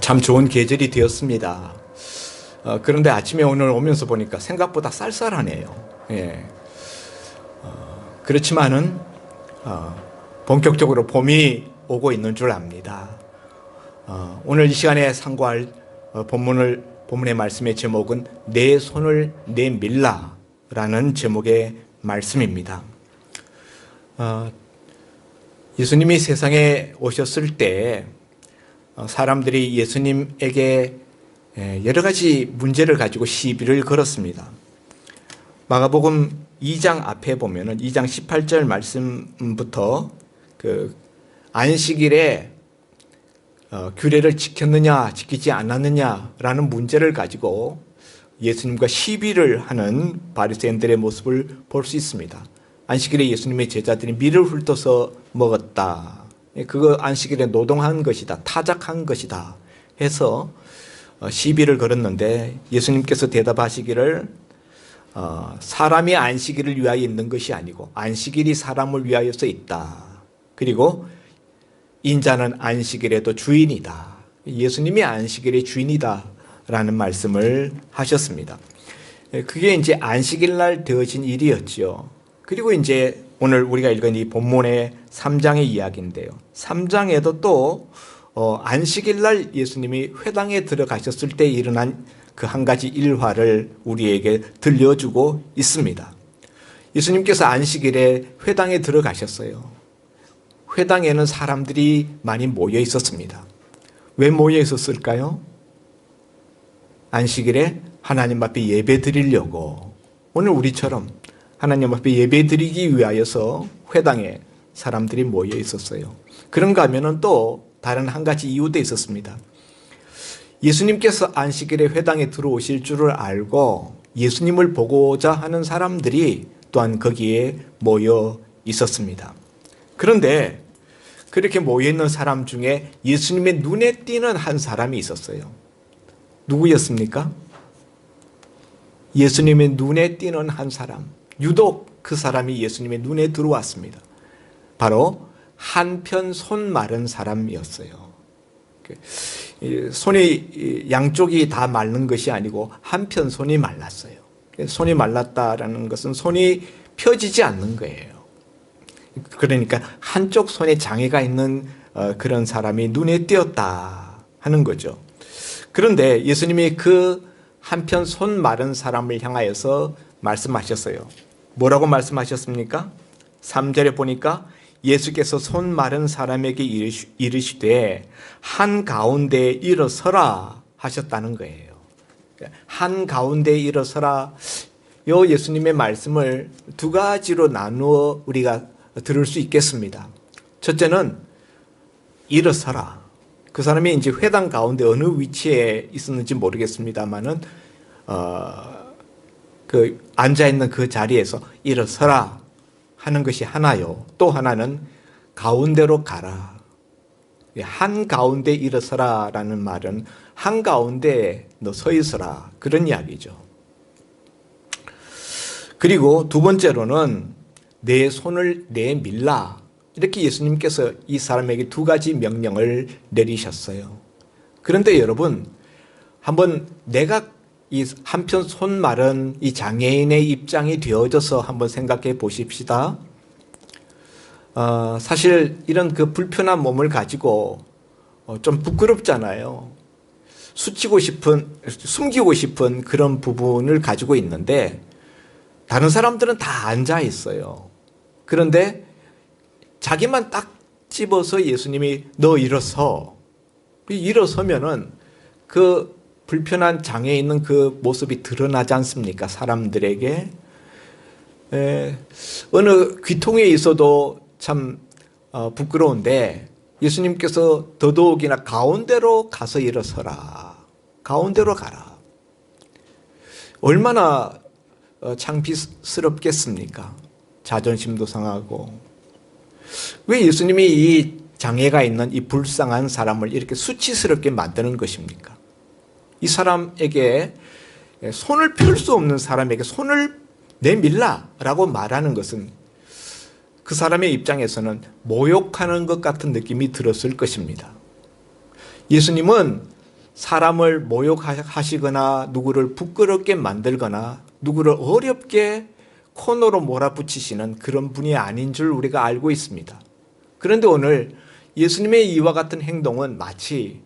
참 좋은 계절이 되었습니다. 그런데 아침에 오늘 오면서 보니까 생각보다 쌀쌀하네요. 예. 그렇지만은 본격적으로 봄이 오고 있는 줄 압니다. 오늘 이 시간에 상고할 본문의 말씀의 제목은 내 손을 내밀라라는 제목의 말씀입니다. 예수님이 세상에 오셨을 때 사람들이 예수님에게 여러 가지 문제를 가지고 시비를 걸었습니다. 마가복음 2장 앞에 보면은 2장 18절 말씀부터 그 안식일에 규례를 지켰느냐 지키지 않았느냐라는 문제를 가지고 예수님과 시비를 하는 바리새인들의 모습을 볼 수 있습니다. 안식일에 예수님의 제자들이 밀을 훑어서 먹었다. 그거 안식일에 노동한 것이다. 타작한 것이다. 해서 시비를 걸었는데 예수님께서 대답하시기를 사람이 안식일을 위하여 있는 것이 아니고 안식일이 사람을 위하여서 있다. 그리고 인자는 안식일에도 주인이다. 예수님이 안식일의 주인이다 라는 말씀을 하셨습니다. 그게 이제 안식일 날 되어진 일이었죠. 그리고 이제 오늘 우리가 읽은 이 본문의 3장의 이야기인데요. 3장에도 또 안식일 날 예수님이 회당에 들어가셨을 때 일어난 그 한 가지 일화를 우리에게 들려주고 있습니다. 예수님께서 안식일에 회당에 들어가셨어요. 회당에는 사람들이 많이 모여 있었습니다. 왜 모여 있었을까요? 안식일에 하나님 앞에 예배 드리려고, 오늘 우리처럼 하나님 앞에 예배 드리기 위하여서 회당에 사람들이 모여 있었어요. 그런가 하면은 또 다른 한 가지 이유도 있었습니다. 예수님께서 안식일에 회당에 들어오실 줄을 알고 예수님을 보고자 하는 사람들이 또한 거기에 모여 있었습니다. 그런데 그렇게 모여 있는 사람 중에 예수님의 눈에 띄는 한 사람이 있었어요. 누구였습니까? 예수님의 눈에 띄는 한 사람. 유독 그 사람이 예수님의 눈에 들어왔습니다. 바로 한편 손 마른 사람이었어요. 손이 양쪽이 다 마른 것이 아니고 한편 손이 말랐어요. 손이 말랐다라는 것은 손이 펴지지 않는 거예요. 그러니까 한쪽 손에 장애가 있는 그런 사람이 눈에 띄었다 하는 거죠. 그런데 예수님이 그 한편 손 마른 사람을 향하여서 말씀하셨어요. 뭐라고 말씀하셨습니까? 3절에 보니까 예수께서 손 마른 사람에게 이르시되 한가운데에 일어서라 하셨다는 거예요. 한가운데에 일어서라, 요 예수님의 말씀을 두 가지로 나누어 우리가 들을 수 있겠습니다. 첫째는 일어서라. 그 사람이 이제 회당 가운데 어느 위치에 있었는지 모르겠습니다만은 그 앉아있는 그 자리에서 일어서라 하는 것이 하나요. 또 하나는 가운데로 가라. 한가운데 일어서라라는 말은 한가운데 너 서 있어라, 그런 이야기죠. 그리고 두 번째로는 내 손을 내밀라, 이렇게 예수님께서 이 사람에게 두 가지 명령을 내리셨어요. 그런데 여러분, 한번 내가 이 한편 손 마른 이 장애인의 입장이 되어져서 한번 생각해 보십시다. 사실 이런 그 불편한 몸을 가지고 좀 부끄럽잖아요. 숨기고 싶은 그런 부분을 가지고 있는데 다른 사람들은 다 앉아 있어요. 그런데 자기만 딱 집어서 예수님이 너 일어서면은 그 불편한 장애에 있는 그 모습이 드러나지 않습니까? 사람들에게. 어느 귀통에 있어도 참 부끄러운데 예수님께서 더더욱이나 가운데로 가서 일어서라. 가운데로 가라. 얼마나 창피스럽겠습니까? 자존심도 상하고. 왜 예수님이 이 장애가 있는 이 불쌍한 사람을 이렇게 수치스럽게 만드는 것입니까? 이 사람에게, 손을 펼 수 없는 사람에게 손을 내밀라라고 말하는 것은 그 사람의 입장에서는 모욕하는 것 같은 느낌이 들었을 것입니다. 예수님은 사람을 모욕하시거나 누구를 부끄럽게 만들거나 누구를 어렵게 코너로 몰아붙이시는 그런 분이 아닌 줄 우리가 알고 있습니다. 그런데 오늘 예수님의 이와 같은 행동은 마치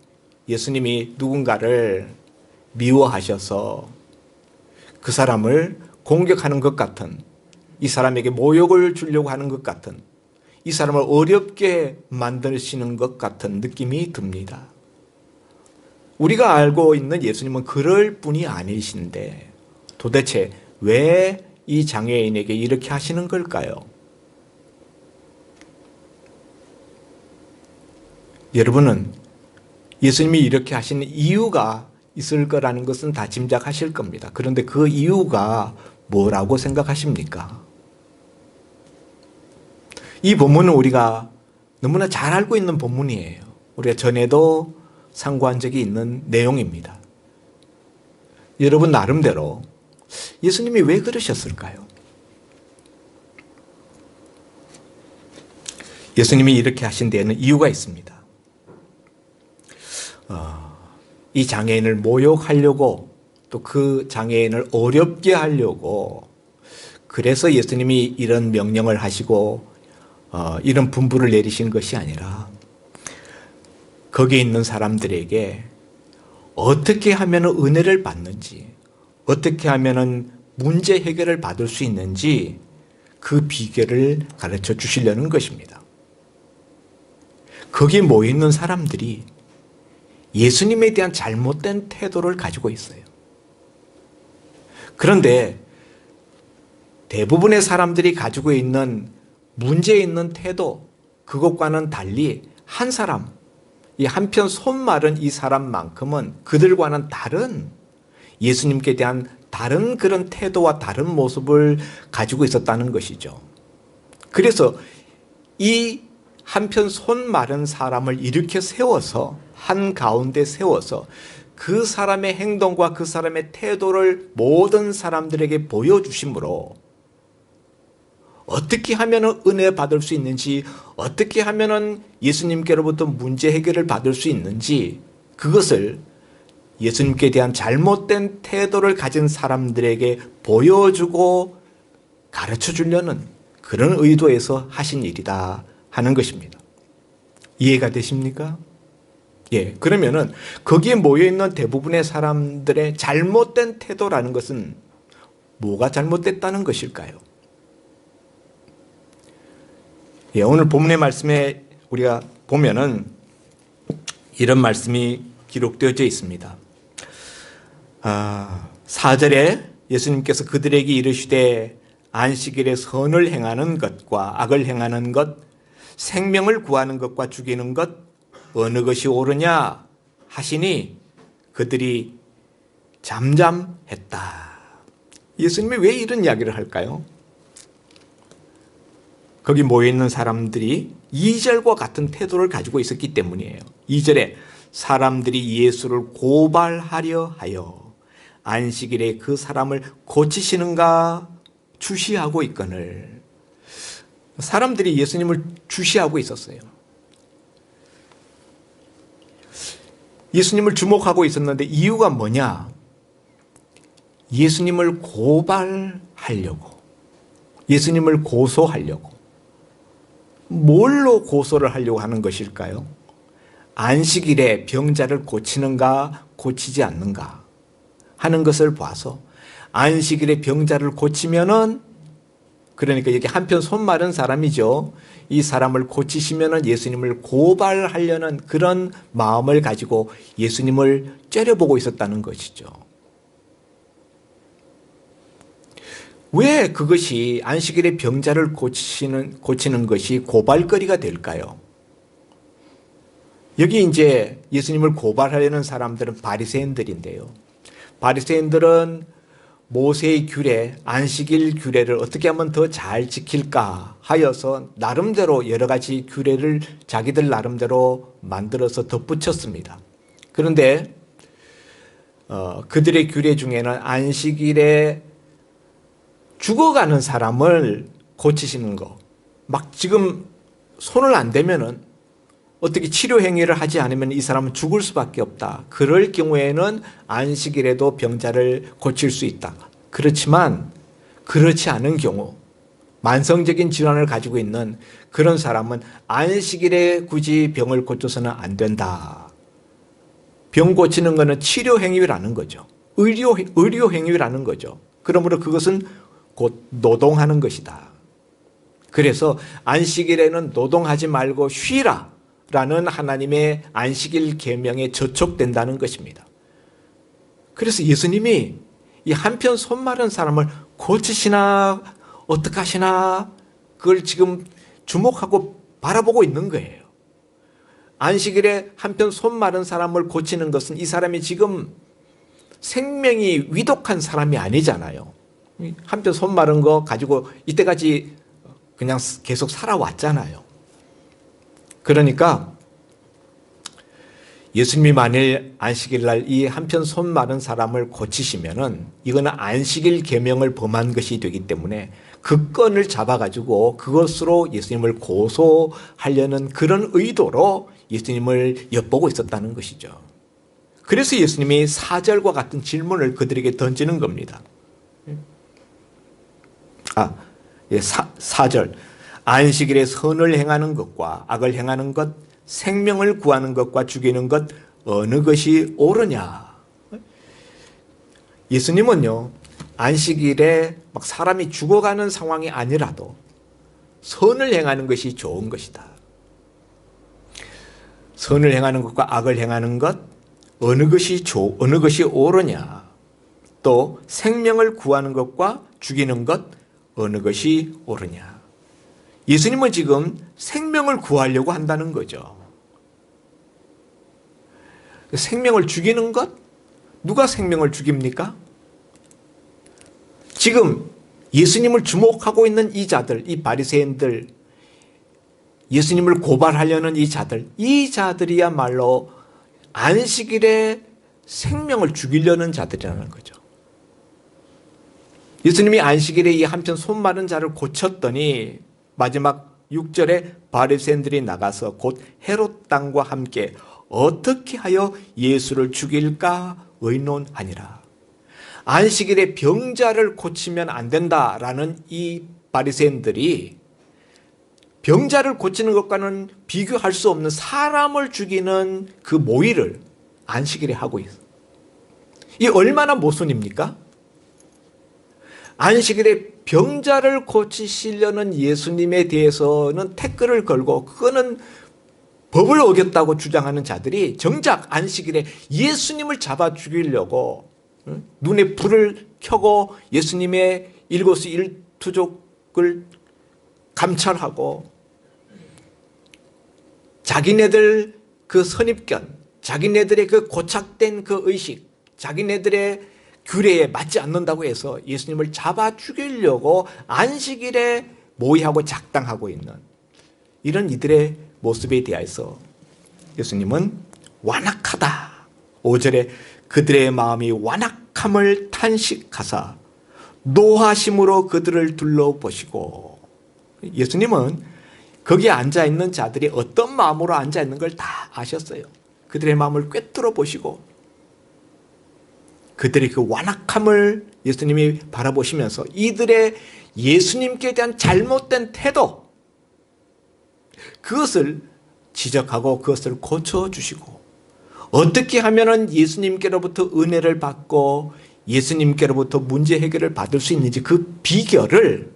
예수님이 누군가를 미워하셔서 그 사람을 공격하는 것 같은, 이 사람에게 모욕을 주려고 하는 것 같은, 이 사람을 어렵게 만드시는 것 같은 느낌이 듭니다. 우리가 알고 있는 예수님은 그럴 분이 아니신데 도대체 왜 이 장애인에게 이렇게 하시는 걸까요? 여러분은 예수님이 이렇게 하시는 이유가 있을 거라는 것은 다 짐작하실 겁니다. 그런데 그 이유가 뭐라고 생각하십니까? 이 본문은 우리가 너무나 잘 알고 있는 본문이에요. 우리가 전에도 상고한 적이 있는 내용입니다. 여러분 나름대로 예수님이 왜 그러셨을까요? 예수님이 이렇게 하신 데에는 이유가 있습니다. 이 장애인을 모욕하려고 또 그 장애인을 어렵게 하려고 그래서 예수님이 이런 명령을 하시고 이런 분부를 내리신 것이 아니라 거기에 있는 사람들에게 어떻게 하면 은혜를 받는지, 어떻게 하면 문제 해결을 받을 수 있는지 그 비결을 가르쳐 주시려는 것입니다. 거기에 모여있는 사람들이 예수님에 대한 잘못된 태도를 가지고 있어요. 그런데 대부분의 사람들이 가지고 있는 문제 있는 태도, 그것과는 달리 한 사람, 이 한편 손 마른 이 사람만큼은 그들과는 다른 예수님께 대한 다른 그런 태도와 다른 모습을 가지고 있었다는 것이죠. 그래서 이 한편 손 마른 사람을 이렇게 세워서 한가운데 세워서 그 사람의 행동과 그 사람의 태도를 모든 사람들에게 보여주심으로 어떻게 하면 은혜 받을 수 있는지, 어떻게 하면 예수님께로부터 문제 해결을 받을 수 있는지 그것을 예수님께 대한 잘못된 태도를 가진 사람들에게 보여주고 가르쳐 주려는 그런 의도에서 하신 일이다 하는 것입니다. 이해가 되십니까? 예, 그러면은 거기에 모여있는 대부분의 사람들의 잘못된 태도라는 것은 뭐가 잘못됐다는 것일까요? 예, 오늘 본문의 말씀에 우리가 보면은 이런 말씀이 기록되어져 있습니다. 4절에 예수님께서 그들에게 이르시되 안식일에 선을 행하는 것과 악을 행하는 것, 생명을 구하는 것과 죽이는 것 어느 것이 옳으냐 하시니 그들이 잠잠했다. 예수님이 왜 이런 이야기를 할까요? 거기 모여있는 사람들이 2절과 같은 태도를 가지고 있었기 때문이에요. 2절에 사람들이 예수를 고발하려 하여 안식일에 그 사람을 고치시는가 주시하고 있거늘. 사람들이 예수님을 주시하고 있었어요. 예수님을 주목하고 있었는데 이유가 뭐냐? 예수님을 고발하려고, 예수님을 고소하려고. 뭘로 고소를 하려고 하는 것일까요? 안식일에 병자를 고치는가 고치지 않는가 하는 것을 봐서 안식일에 병자를 고치면은, 그러니까 여기 한편 손 마른 사람이죠. 이 사람을 고치시면은 예수님을 고발하려는 그런 마음을 가지고 예수님을 째려보고 있었다는 것이죠. 왜 그것이 안식일에 병자를 고치는 것이 고발거리가 될까요? 여기 이제 예수님을 고발하려는 사람들은 바리새인들인데요. 바리새인들은 모세의 규례, 안식일 규례를 어떻게 하면 더 잘 지킬까 하여서 나름대로 여러 가지 규례를 자기들 나름대로 만들어서 덧붙였습니다. 그런데 그들의 규례 중에는 안식일에 죽어가는 사람을 고치시는 거, 막 지금 손을 안 대면은 어떻게 치료 행위를 하지 않으면 이 사람은 죽을 수밖에 없다. 그럴 경우에는 안식일에도 병자를 고칠 수 있다. 그렇지만 그렇지 않은 경우, 만성적인 질환을 가지고 있는 그런 사람은 안식일에 굳이 병을 고쳐서는 안 된다. 병 고치는 것은 치료 행위라는 거죠. 의료 행위라는 거죠. 그러므로 그것은 곧 노동하는 것이다. 그래서 안식일에는 노동하지 말고 쉬라 라는 하나님의 안식일 계명에 저촉된다는 것입니다. 그래서 예수님이 이 한편 손 마른 사람을 고치시나 어떡하시나 그걸 지금 주목하고 바라보고 있는 거예요. 안식일에 한편 손 마른 사람을 고치는 것은 이 사람이 지금 생명이 위독한 사람이 아니잖아요. 한편 손 마른 거 가지고 이때까지 그냥 계속 살아왔잖아요. 그러니까 예수님이 만일 안식일 날 이 한편 손 마른 사람을 고치시면은 이거는 안식일 계명을 범한 것이 되기 때문에 그 건을 잡아가지고 그것으로 예수님을 고소하려는 그런 의도로 예수님을 엿보고 있었다는 것이죠. 그래서 예수님이 4절과 같은 질문을 그들에게 던지는 겁니다. 4절. 안식일에 선을 행하는 것과 악을 행하는 것, 생명을 구하는 것과 죽이는 것 어느 것이 옳으냐. 예수님은요, 안식일에 막 사람이 죽어가는 상황이 아니라도 선을 행하는 것이 좋은 것이다. 선을 행하는 것과 악을 행하는 것 어느 것이 옳으냐. 또 생명을 구하는 것과 죽이는 것 어느 것이 옳으냐. 예수님은 지금 생명을 구하려고 한다는 거죠. 생명을 죽이는 것? 누가 생명을 죽입니까? 지금 예수님을 주목하고 있는 이 자들, 이 바리새인들, 예수님을 고발하려는 이 자들이야말로 안식일에 생명을 죽이려는 자들이라는 거죠. 예수님이 안식일에 이 한편 손 마른 자를 고쳤더니 마지막 6절에 바리새인들이 나가서 곧 헤롯 당과 함께 어떻게 하여 예수를 죽일까 의논하니라. 안식일에 병자를 고치면 안 된다라는 이 바리새인들이 병자를 고치는 것과는 비교할 수 없는 사람을 죽이는 그 모의를 안식일에 하고 있어요. 이 얼마나 모순입니까? 안식일에 병자를 고치시려는 예수님에 대해서는 태클을 걸고 그거는 법을 어겼다고 주장하는 자들이 정작 안식일에 예수님을 잡아 죽이려고 눈에 불을 켜고 예수님의 일거수일투족을 감찰하고 자기네들 그 선입견, 자기네들의 그 고착된 그 의식, 자기네들의 규례에 맞지 않는다고 해서 예수님을 잡아 죽이려고 안식일에 모의하고 작당하고 있는 이런 이들의 모습에 대해서 예수님은 완악하다. 5절에 그들의 마음이 완악함을 탄식하사 노하심으로 그들을 둘러보시고, 예수님은 거기에 앉아있는 자들이 어떤 마음으로 앉아있는 걸 다 아셨어요. 그들의 마음을 꿰뚫어 보시고 그들의 그 완악함을 예수님이 바라보시면서 이들의 예수님께 대한 잘못된 태도, 그것을 지적하고 그것을 고쳐주시고 어떻게 하면 예수님께로부터 은혜를 받고 예수님께로부터 문제 해결을 받을 수 있는지 그 비결을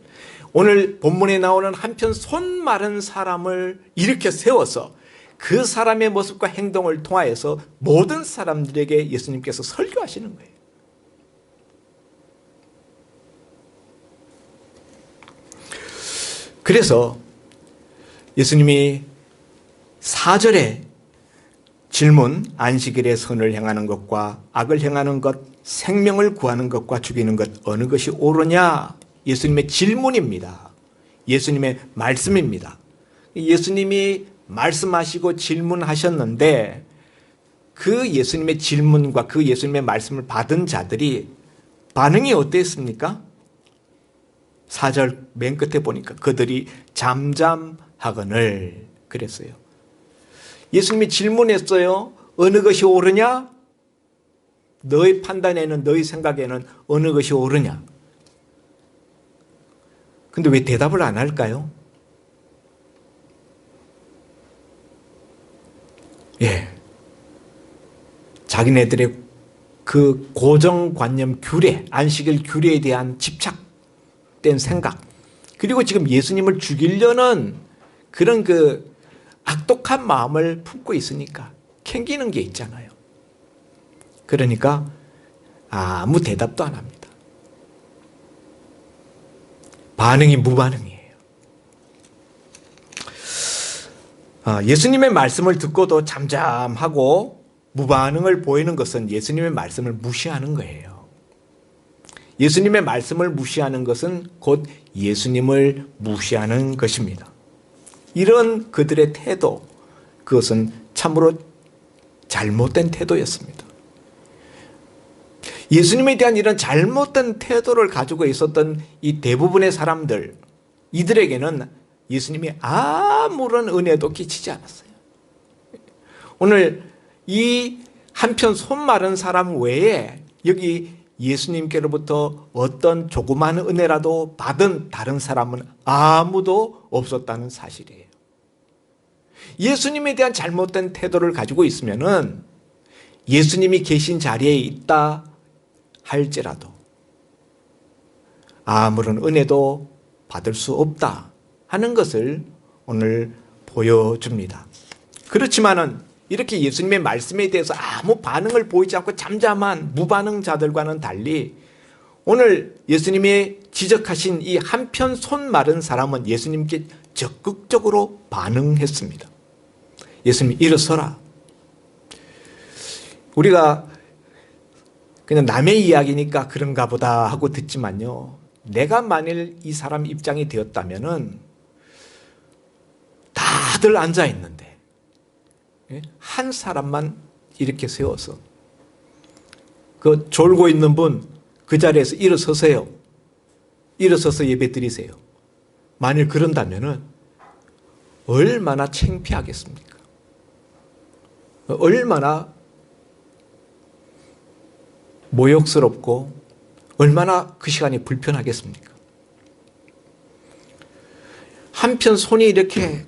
오늘 본문에 나오는 한편 손 마른 사람을 일으켜 세워서 그 사람의 모습과 행동을 통하여서 모든 사람들에게 예수님께서 설교하시는 거예요. 그래서 예수님이 4절에 질문, 안식일에 선을 행하는 것과 악을 행하는 것, 생명을 구하는 것과 죽이는 것 어느 것이 옳으냐? 예수님의 질문입니다. 예수님의 말씀입니다. 예수님이 말씀하시고 질문하셨는데 그 예수님의 질문과 그 예수님의 말씀을 받은 자들이 반응이 어땠습니까? 4절 맨 끝에 보니까 그들이 잠잠하거늘 그랬어요. 예수님이 질문했어요. 어느 것이 옳으냐? 너의 판단에는, 너의 생각에는 어느 것이 옳으냐? 근데 왜 대답을 안 할까요? 예. 자기네들의 그 고정관념 규례, 안식일 규례에 대한 집착된 생각, 그리고 지금 예수님을 죽이려는 그런 그 악독한 마음을 품고 있으니까 캥기는 게 있잖아요. 그러니까 아무 대답도 안 합니다. 반응이 무반응이에요. 예수님의 말씀을 듣고도 잠잠하고 무반응을 보이는 것은 예수님의 말씀을 무시하는 거예요. 예수님의 말씀을 무시하는 것은 곧 예수님을 무시하는 것입니다. 이런 그들의 태도, 그것은 참으로 잘못된 태도였습니다. 예수님에 대한 이런 잘못된 태도를 가지고 있었던 이 대부분의 사람들, 이들에게는 예수님이 아무런 은혜도 끼치지 않았어요. 오늘 이 한편 손 마른 사람 외에 여기 예수님께로부터 어떤 조그마한 은혜라도 받은 다른 사람은 아무도 없었다는 사실이에요. 예수님에 대한 잘못된 태도를 가지고 있으면은 예수님이 계신 자리에 있다 할지라도 아무런 은혜도 받을 수 없다 하는 것을 오늘 보여줍니다. 그렇지만은 이렇게 예수님의 말씀에 대해서 아무 반응을 보이지 않고 잠잠한 무반응자들과는 달리 오늘 예수님이 지적하신 이 한편 손 마른 사람은 예수님께 적극적으로 반응했습니다. 예수님 일어서라. 우리가 그냥 남의 이야기니까 그런가 보다 하고 듣지만요, 내가 만일 이 사람 입장이 되었다면은 다들 앉아 있는데 한 사람만 이렇게 세워서 그 졸고 있는 분 그 자리에서 일어서세요. 일어서서 예배 드리세요. 만일 그런다면은 얼마나 창피하겠습니까? 얼마나 모욕스럽고 얼마나 그 시간이 불편하겠습니까? 한편 손이 이렇게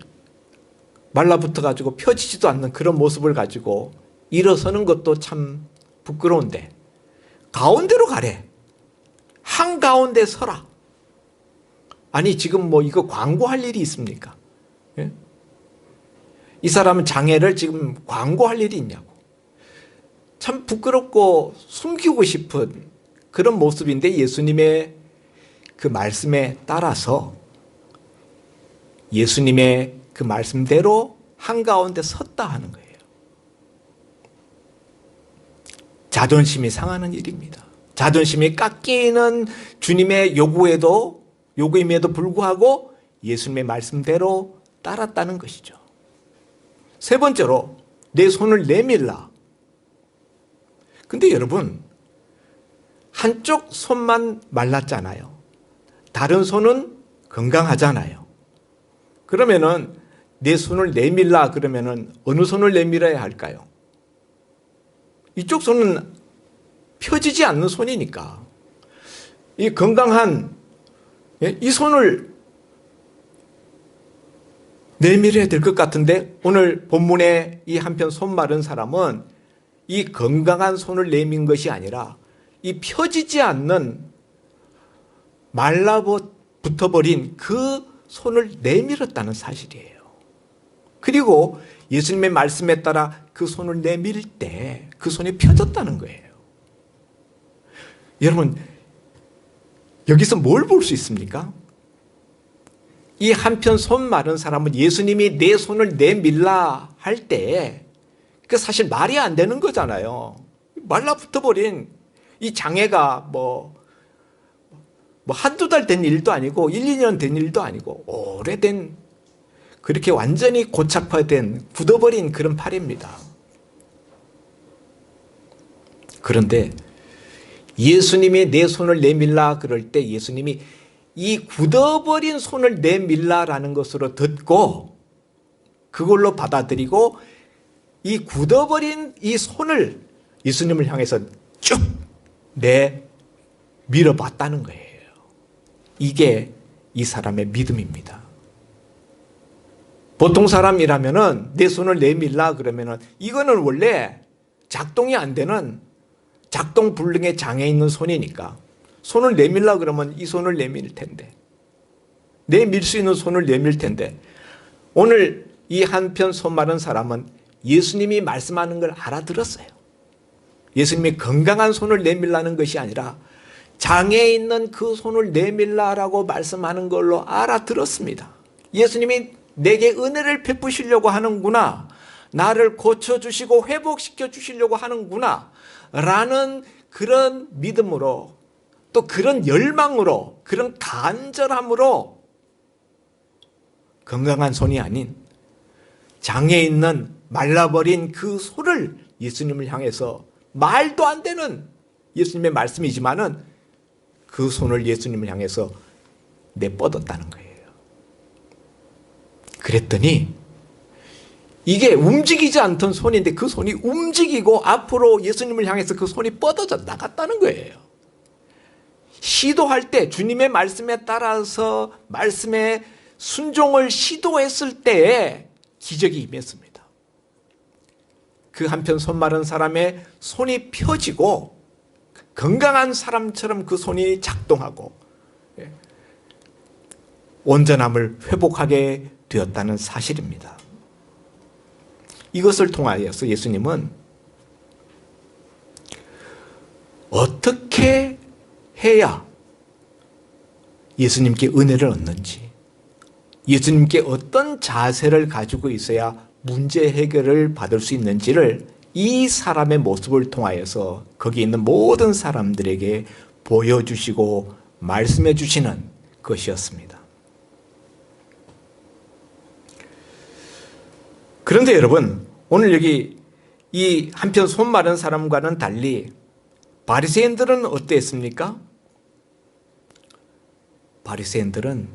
말라붙어 가지고 펴지지도 않는 그런 모습을 가지고 일어서는 것도 참 부끄러운데 가운데로 가래. 한가운데 서라. 아니 지금 뭐 이거 광고할 일이 있습니까? 예? 이 사람은 장애를 지금 광고할 일이 있냐고. 참 부끄럽고 숨기고 싶은 그런 모습인데 예수님의 그 말씀에 따라서 예수님의 그 말씀대로 한가운데 섰다 하는 거예요. 자존심이 상하는 일입니다. 자존심이 깎이는 주님의 요구임에도 불구하고 예수님의 말씀대로 따랐다는 것이죠. 세 번째로 내 손을 내밀라. 근데 여러분, 한쪽 손만 말랐잖아요. 다른 손은 건강하잖아요. 그러면은 내 손을 내밀라 그러면은 어느 손을 내밀어야 할까요? 이쪽 손은 펴지지 않는 손이니까 이 건강한 이 손을 내밀어야 될 것 같은데 오늘 본문의 이 한편 손 마른 사람은 이 건강한 손을 내민 것이 아니라 이 펴지지 않는 말라붙어버린 그 손을 내밀었다는 사실이에요. 그리고 예수님의 말씀에 따라 그 손을 내밀 때 그 손이 펴졌다는 거예요. 여러분, 여기서 뭘 볼 수 있습니까? 이 한편 손 마른 사람은 예수님이 내 손을 내밀라 할 때 그 사실 말이 안 되는 거잖아요. 말라붙어버린 이 장애가 뭐 한두 달 된 일도 아니고 1, 2년 된 일도 아니고 오래된 그렇게 완전히 고착화된 굳어버린 그런 팔입니다. 그런데 예수님이 내 손을 내밀라 그럴 때 예수님이 이 굳어버린 손을 내밀라라는 것으로 듣고 그걸로 받아들이고 이 굳어버린 이 손을 예수님을 향해서 쭉 밀어봤다는 거예요. 이게 이 사람의 믿음입니다. 보통 사람이라면은 내 손을 내밀라 그러면은 이거는 원래 작동이 안 되는 작동 불능의 장애 있는 손이니까 손을 내밀라 그러면 이 손을 내밀 텐데, 내밀 수 있는 손을 내밀 텐데, 오늘 이 한편 손 마른 사람은 예수님이 말씀하는 걸 알아들었어요. 예수님이 건강한 손을 내밀라는 것이 아니라 장애 있는 그 손을 내밀라라고 말씀하는 걸로 알아들었습니다. 예수님이 내게 은혜를 베푸시려고 하는구나, 나를 고쳐주시고 회복시켜 주시려고 하는구나 라는 그런 믿음으로, 또 그런 열망으로, 그런 간절함으로 건강한 손이 아닌 장애 있는 말라버린 그 손을 예수님을 향해서, 말도 안 되는 예수님의 말씀이지만은 그 손을 예수님을 향해서 내뻗었다는 거예요. 그랬더니 이게 움직이지 않던 손인데 그 손이 움직이고 앞으로 예수님을 향해서 그 손이 뻗어져 나갔다는 거예요. 시도할 때, 주님의 말씀에 따라서 말씀에 순종을 시도했을 때에 기적이 임했습니다. 그 한편 손 마른 사람의 손이 펴지고 건강한 사람처럼 그 손이 작동하고 온전함을 회복하게 되었다는 사실입니다. 이것을 통하여서 예수님은 어떻게 해야 예수님께 은혜를 얻는지, 예수님께 어떤 자세를 가지고 있어야 문제 해결을 받을 수 있는지를 이 사람의 모습을 통하여서 거기 있는 모든 사람들에게 보여주시고 말씀해 주시는 것이었습니다. 그런데 여러분, 오늘 여기 이 한편 손 마른 사람과는 달리 바리새인들은 어땠습니까? 바리새인들은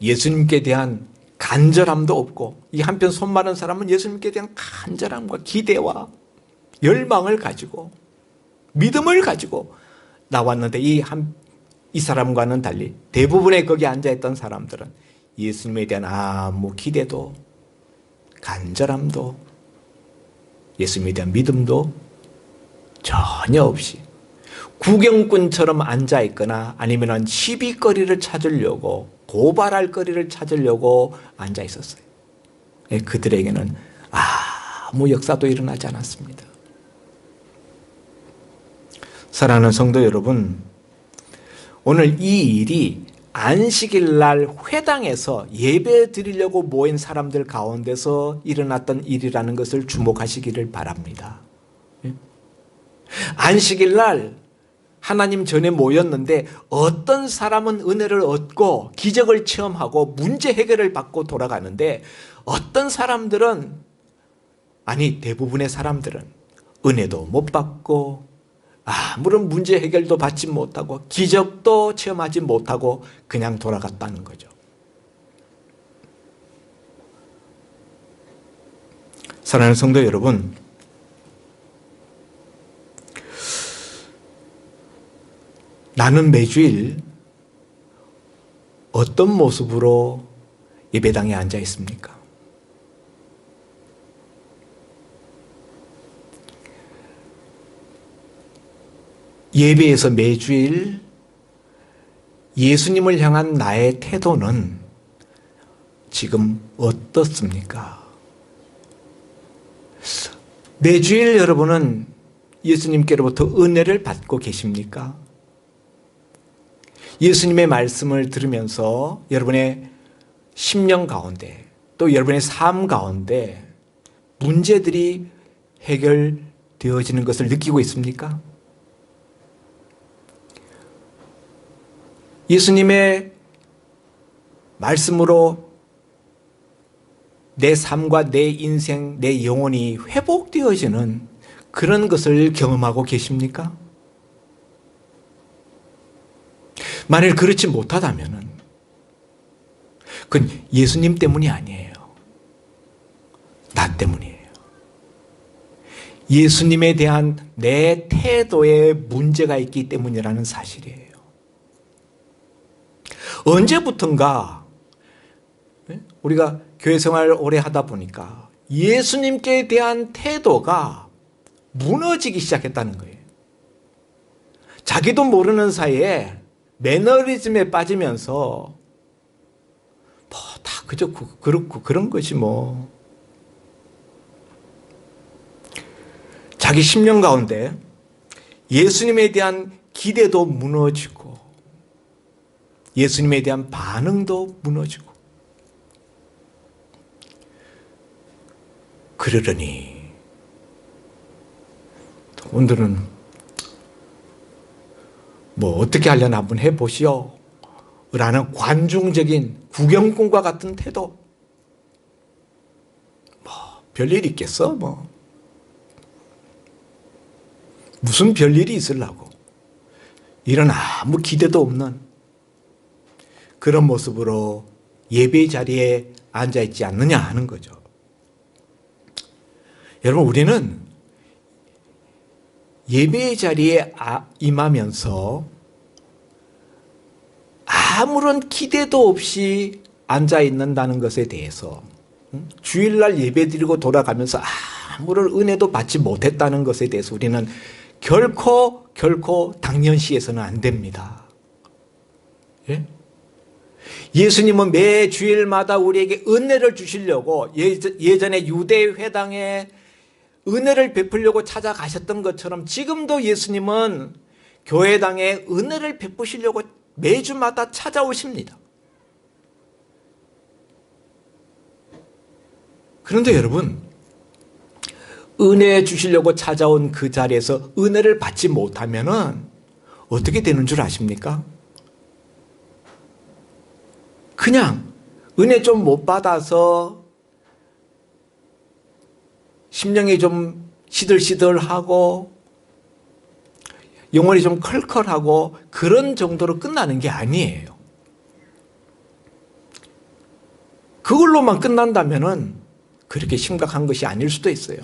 예수님께 대한 간절함도 없고, 이 한편 손 마른 사람은 예수님께 대한 간절함과 기대와 열망을 가지고 믿음을 가지고 나왔는데, 이 사람과는 달리 대부분의 거기 앉아있던 사람들은 예수님에 대한 아무 기대도 간절함도 예수님에 대한 믿음도 전혀 없이 구경꾼처럼 앉아있거나 아니면 시비거리를 찾으려고, 고발할 거리를 찾으려고 앉아 있었어요. 그들에게는 아무 역사도 일어나지 않았습니다. 사랑하는 성도 여러분, 오늘 이 일이 안식일 날 회당에서 예배 드리려고 모인 사람들 가운데서 일어났던 일이라는 것을 주목하시기를 바랍니다. 안식일 날 하나님 전에 모였는데 어떤 사람은 은혜를 얻고 기적을 체험하고 문제 해결을 받고 돌아가는데, 어떤 사람들은, 아니 대부분의 사람들은 은혜도 못 받고 아무런 문제 해결도 받지 못하고 기적도 체험하지 못하고 그냥 돌아갔다는 거죠. 사랑하는 성도 여러분, 나는 매주일 어떤 모습으로 예배당에 앉아 있습니까? 예배에서 매주일 예수님을 향한 나의 태도는 지금 어떻습니까? 매주일 여러분은 예수님께로부터 은혜를 받고 계십니까? 예수님의 말씀을 들으면서 여러분의 심령 가운데, 또 여러분의 삶 가운데 문제들이 해결되어지는 것을 느끼고 있습니까? 예수님의 말씀으로 내 삶과 내 인생, 내 영혼이 회복되어지는 그런 것을 경험하고 계십니까? 만일 그렇지 못하다면 그건 예수님 때문이 아니에요. 나 때문이에요. 예수님에 대한 내 태도에 문제가 있기 때문이라는 사실이에요. 언제부턴가 우리가 교회 생활을 오래 하다 보니까 예수님께 대한 태도가 무너지기 시작했다는 거예요. 자기도 모르는 사이에 매너리즘에 빠지면서 다 그저 그렇고 그런 것이 뭐. 자기 심령 가운데 예수님에 대한 기대도 무너지고 예수님에 대한 반응도 무너지고 그러려니 오늘은 뭐 어떻게 하려나 한번 해보시오 라는 관중적인 구경꾼과 같은 태도. 뭐 별일 있겠어 뭐. 무슨 별일이 있으려고 이런 아무 기대도 없는 그런 모습으로 예배 자리에 앉아있지 않느냐 하는 거죠. 여러분, 우리는 예배 자리에 임하면서 아무런 기대도 없이 앉아있는다는 것에 대해서 주일날 예배 드리고 돌아가면서 아무런 은혜도 받지 못했다는 것에 대해서 우리는 결코 당연시해서는 안 됩니다. 예? 예수님은 매 주일마다 우리에게 은혜를 주시려고 예전에 유대 회당에 은혜를 베풀려고 찾아가셨던 것처럼 지금도 예수님은 교회당에 은혜를 베푸시려고 매주마다 찾아오십니다. 그런데 여러분, 은혜 주시려고 찾아온 그 자리에서 은혜를 받지 못하면은 어떻게 되는 줄 아십니까? 그냥 은혜 좀 못 받아서 심령이 좀 시들시들하고 영혼이 좀 컬컬하고 그런 정도로 끝나는 게 아니에요. 그걸로만 끝난다면은 그렇게 심각한 것이 아닐 수도 있어요.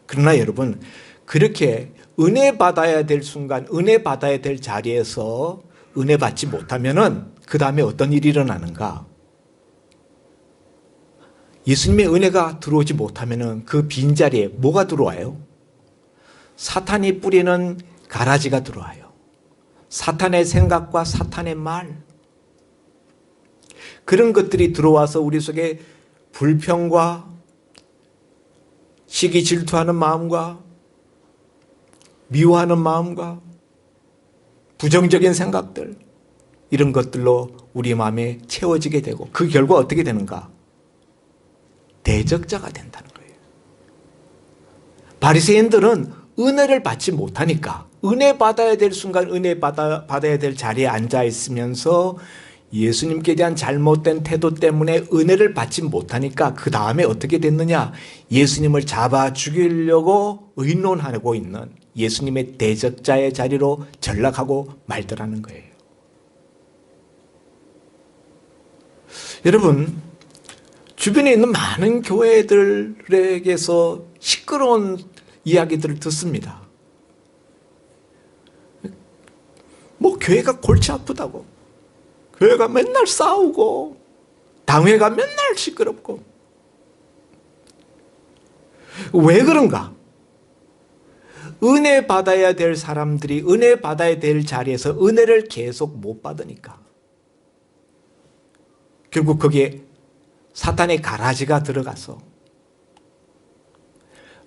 그러나 여러분, 그렇게 은혜 받아야 될 순간, 은혜 받아야 될 자리에서 은혜 받지 못하면은 그 다음에 어떤 일이 일어나는가? 예수님의 은혜가 들어오지 못하면은 그 빈자리에 뭐가 들어와요? 사탄이 뿌리는 가라지가 들어와요. 사탄의 생각과 사탄의 말. 그런 것들이 들어와서 우리 속에 불평과 시기 질투하는 마음과 미워하는 마음과 부정적인 생각들, 이런 것들로 우리 마음에 채워지게 되고 그 결과 어떻게 되는가? 대적자가 된다는 거예요. 바리새인들은 은혜를 받지 못하니까 은혜 받아야 될 순간 은혜 받아야 될 자리에 앉아 있으면서 예수님께 대한 잘못된 태도 때문에 은혜를 받지 못하니까 그 다음에 어떻게 됐느냐? 예수님을 잡아 죽이려고 의논하고 있는 예수님의 대적자의 자리로 전락하고 말더라는 거예요. 여러분, 주변에 있는 많은 교회들에게서 시끄러운 이야기들을 듣습니다. 뭐 교회가 골치 아프다고, 교회가 맨날 싸우고 당회가 맨날 시끄럽고. 왜 그런가? 은혜 받아야 될 사람들이 은혜 받아야 될 자리에서 은혜를 계속 못 받으니까 결국 거기에 사탄의 가라지가 들어가서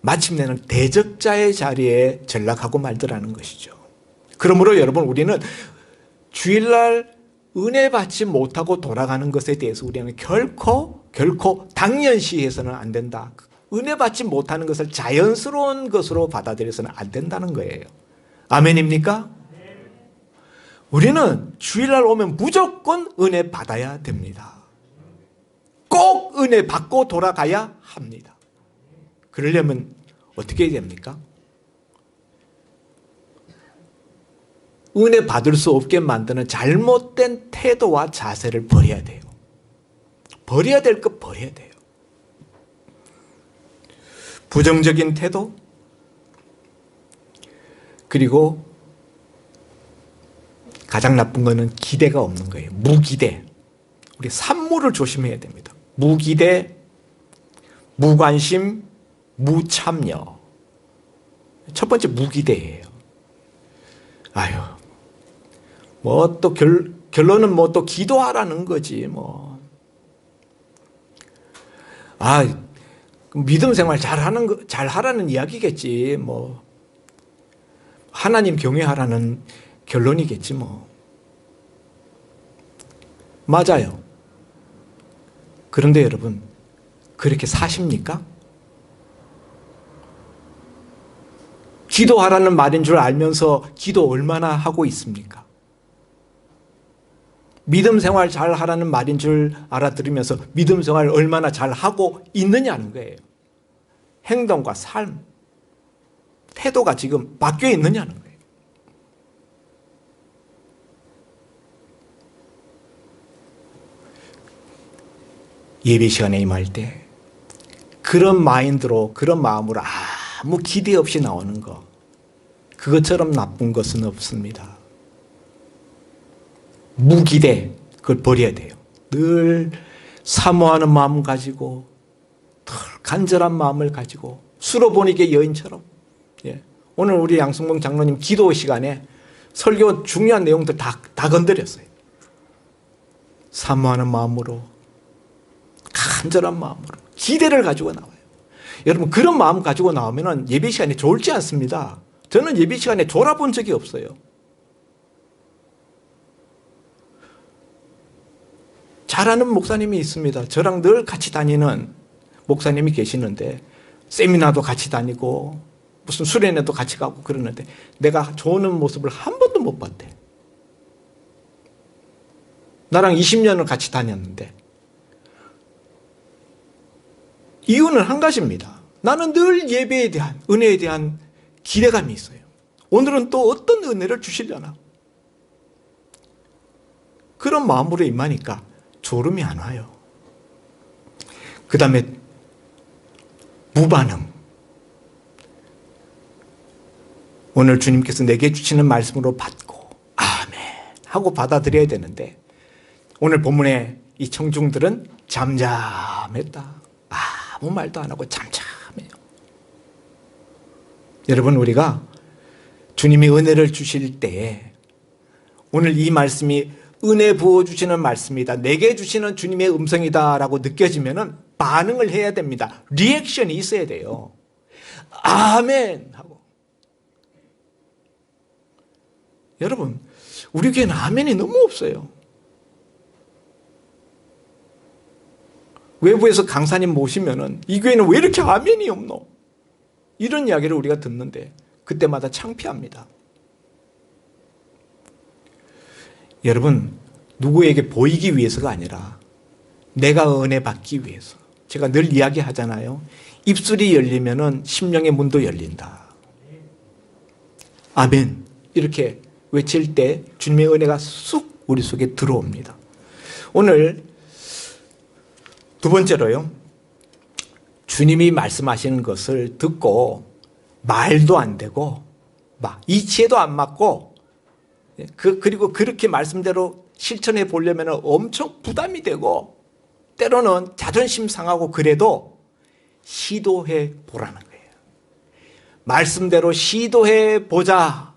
마침내는 대적자의 자리에 전락하고 말더라는 것이죠. 그러므로 여러분, 우리는 주일날 은혜 받지 못하고 돌아가는 것에 대해서 우리는 결코 당연시해서는 안 된다. 은혜 받지 못하는 것을 자연스러운 것으로 받아들여서는 안 된다는 거예요. 아멘입니까? 우리는 주일날 오면 무조건 은혜 받아야 됩니다. 꼭 은혜 받고 돌아가야 합니다. 그러려면 어떻게 해야 됩니까? 은혜 받을 수 없게 만드는 잘못된 태도와 자세를 버려야 돼요. 버려야 될 것 버려야 돼요. 부정적인 태도, 그리고 가장 나쁜 거는 기대가 없는 거예요. 무기대. 우리 산무를 조심해야 됩니다. 무기대, 무관심, 무참여. 첫 번째 무기대예요. 아유, 뭐 또 결론은 뭐 또 기도하라는 거지 뭐. 믿음 생활 잘하라는 이야기겠지 뭐. 하나님 경외하라는 결론이겠지 뭐. 맞아요. 그런데 여러분, 그렇게 사십니까? 기도하라는 말인 줄 알면서 기도 얼마나 하고 있습니까? 믿음 생활 잘 하라는 말인 줄 알아들으면서 믿음 생활 얼마나 잘 하고 있느냐는 거예요. 행동과 삶, 태도가 지금 바뀌어 있느냐는 거예요. 예배 시간에 임할 때 그런 마인드로, 그런 마음으로 아무 기대 없이 나오는 거, 그것처럼 나쁜 것은 없습니다. 무기대, 그걸 버려야 돼요. 늘 사모하는 마음 가지고, 늘 간절한 마음을 가지고, 수로보니게 여인처럼. 오늘 우리 양승봉 장로님 기도 시간에 설교 중요한 내용들 다 건드렸어요. 사모하는 마음으로, 간절한 마음으로, 기대를 가지고 나와요. 여러분, 그런 마음 가지고 나오면 예배 시간에 졸지 않습니다. 저는 예배 시간에 졸아본 적이 없어요. 잘하는 목사님이 있습니다. 저랑 늘 같이 다니는 목사님이 계시는데, 세미나도 같이 다니고 무슨 수련회도 같이 가고 그러는데 내가 좋은 모습을 한 번도 못 봤대. 나랑 20년을 같이 다녔는데. 이유는 한 가지입니다. 나는 늘 예배에 대한, 은혜에 대한 기대감이 있어요. 오늘은 또 어떤 은혜를 주시려나. 그런 마음으로 임하니까 졸음이 안 와요. 그 다음에 무반응. 오늘 주님께서 내게 주시는 말씀으로 받고 아멘 하고 받아들여야 되는데, 오늘 본문의 이 청중들은 잠잠했다. 아무 말도 안 하고 잠잠해요. 여러분, 우리가 주님이 은혜를 주실 때에 오늘 이 말씀이 은혜 부어주시는 말씀이다, 내게 주시는 주님의 음성이다 라고 느껴지면은 반응을 해야 됩니다. 리액션이 있어야 돼요. 아멘 하고. 여러분, 우리 교회는 아멘이 너무 없어요. 외부에서 강사님 모시면은 이 교회는 왜 이렇게 아멘이 없노? 이런 이야기를 우리가 듣는데 그때마다 창피합니다. 여러분, 누구에게 보이기 위해서가 아니라 내가 은혜 받기 위해서. 제가 늘 이야기하잖아요. 입술이 열리면은 심령의 문도 열린다. 아멘. 이렇게 외칠 때 주님의 은혜가 쑥 우리 속에 들어옵니다. 오늘 두 번째로요. 주님이 말씀하시는 것을 듣고 말도 안 되고 막 이치에도 안 맞고 그리고 그렇게 말씀대로 실천해 보려면 엄청 부담이 되고 때로는 자존심 상하고 그래도 시도해 보라는 거예요. 말씀대로 시도해 보자.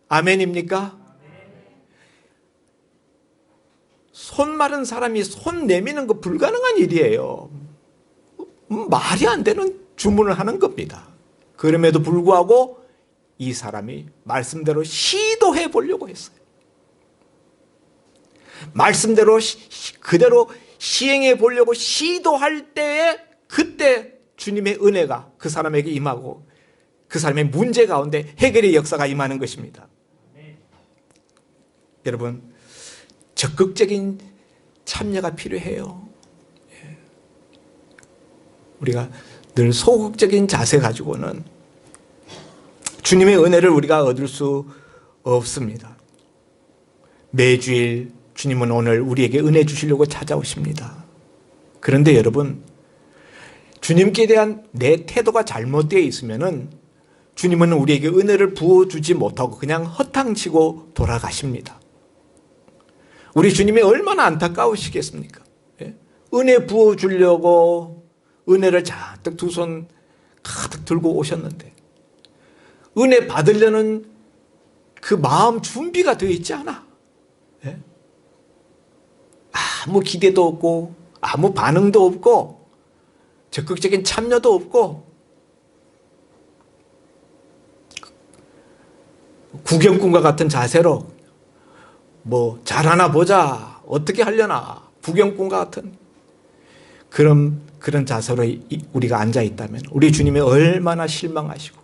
아멘입니까? 손 마른 사람이 손 내미는 거 불가능한 일이에요. 말이 안 되는 주문을 하는 겁니다. 그럼에도 불구하고 이 사람이 말씀대로 시도해 보려고 했어요. 말씀대로 그대로 시행해 보려고 시도할 때에 그때 주님의 은혜가 그 사람에게 임하고 그 사람의 문제 가운데 해결의 역사가 임하는 것입니다. 여러분, 적극적인 참여가 필요해요. 우리가 늘 소극적인 자세 가지고는 주님의 은혜를 우리가 얻을 수 없습니다. 매주일 주님은 오늘 우리에게 은혜 주시려고 찾아오십니다. 그런데 여러분, 주님께 대한 내 태도가 잘못되어 있으면은 주님은 우리에게 은혜를 부어주지 못하고 그냥 허탕치고 돌아가십니다. 우리 주님이 얼마나 안타까우시겠습니까? 예? 은혜 부어주려고 은혜를 잔뜩 두 손 가득 들고 오셨는데 은혜 받으려는 그 마음 준비가 되어 있지 않아. 예? 아무 기대도 없고 아무 반응도 없고 적극적인 참여도 없고 구경꾼과 같은 자세로 뭐 잘하나 보자, 어떻게 하려나, 구경꾼과 같은 그런 자세로 우리가 앉아 있다면 우리 주님이 얼마나 실망하시고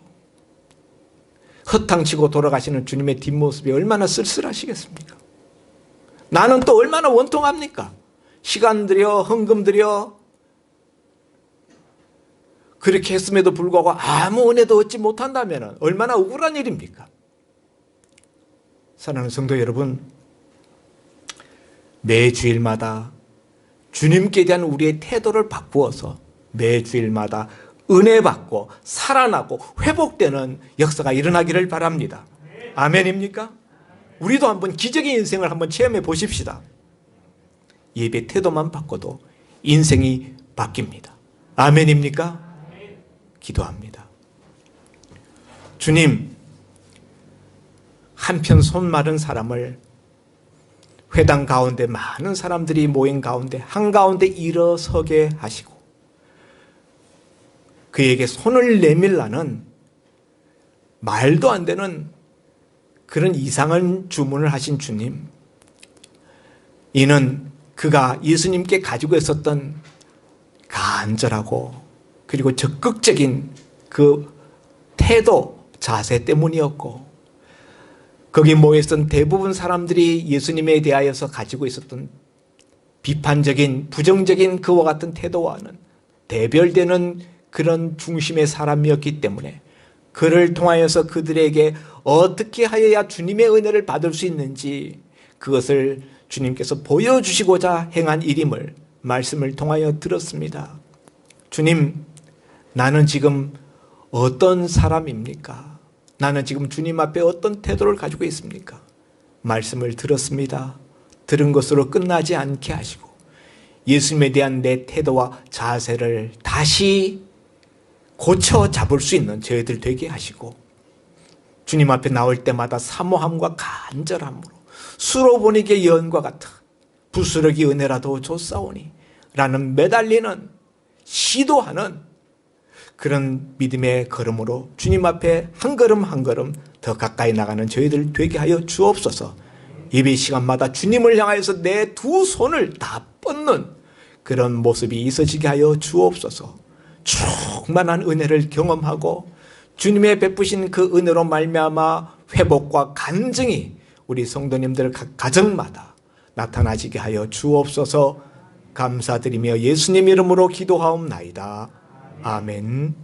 허탕치고 돌아가시는 주님의 뒷모습이 얼마나 쓸쓸하시겠습니까? 나는 또 얼마나 원통합니까? 시간 들여 헌금 들여 그렇게 했음에도 불구하고 아무 은혜도 얻지 못한다면 얼마나 억울한 일입니까? 사랑하는 성도 여러분, 매 주일마다 주님께 대한 우리의 태도를 바꾸어서 매 주일마다 은혜 받고 살아나고 회복되는 역사가 일어나기를 바랍니다. 아멘입니까? 우리도 한번 기적의 인생을 한번 체험해 보십시다. 예배 태도만 바꿔도 인생이 바뀝니다. 아멘입니까? 기도합니다. 주님, 한편 손 마른 사람을 회당 가운데 많은 사람들이 모인 가운데 한가운데 일어서게 하시고 그에게 손을 내밀라는 말도 안 되는 그런 이상한 주문을 하신 주님, 이는 그가 예수님께 가지고 있었던 간절하고 그리고 적극적인 그 태도, 자세 때문이었고 거기 모여있던 대부분 사람들이 예수님에 대하여서 가지고 있었던 비판적인 부정적인 그와 같은 태도와는 대별되는 그런 중심의 사람이었기 때문에 그를 통하여서 그들에게 어떻게 하여야 주님의 은혜를 받을 수 있는지 그것을 주님께서 보여주시고자 행한 일임을 말씀을 통하여 들었습니다. 주님, 나는 지금 어떤 사람입니까? 나는 지금 주님 앞에 어떤 태도를 가지고 있습니까? 말씀을 들었습니다. 들은 것으로 끝나지 않게 하시고 예수님에 대한 내 태도와 자세를 다시 고쳐 잡을 수 있는 저희들 되게 하시고 주님 앞에 나올 때마다 사모함과 간절함으로 수로보니게 예언과 같은 부스러기 은혜라도 줬사오니 라는 매달리는 시도하는 그런 믿음의 걸음으로 주님 앞에 한 걸음 한 걸음 더 가까이 나가는 저희들 되게 하여 주옵소서. 예배 시간마다 주님을 향하여서 내 두 손을 다 뻗는 그런 모습이 있어지게 하여 주옵소서. 충만한 은혜를 경험하고 주님의 베푸신 그 은혜로 말미암아 회복과 간증이 우리 성도님들 각 가정마다 나타나지게 하여 주옵소서. 감사드리며 예수님 이름으로 기도하옵나이다. 아멘.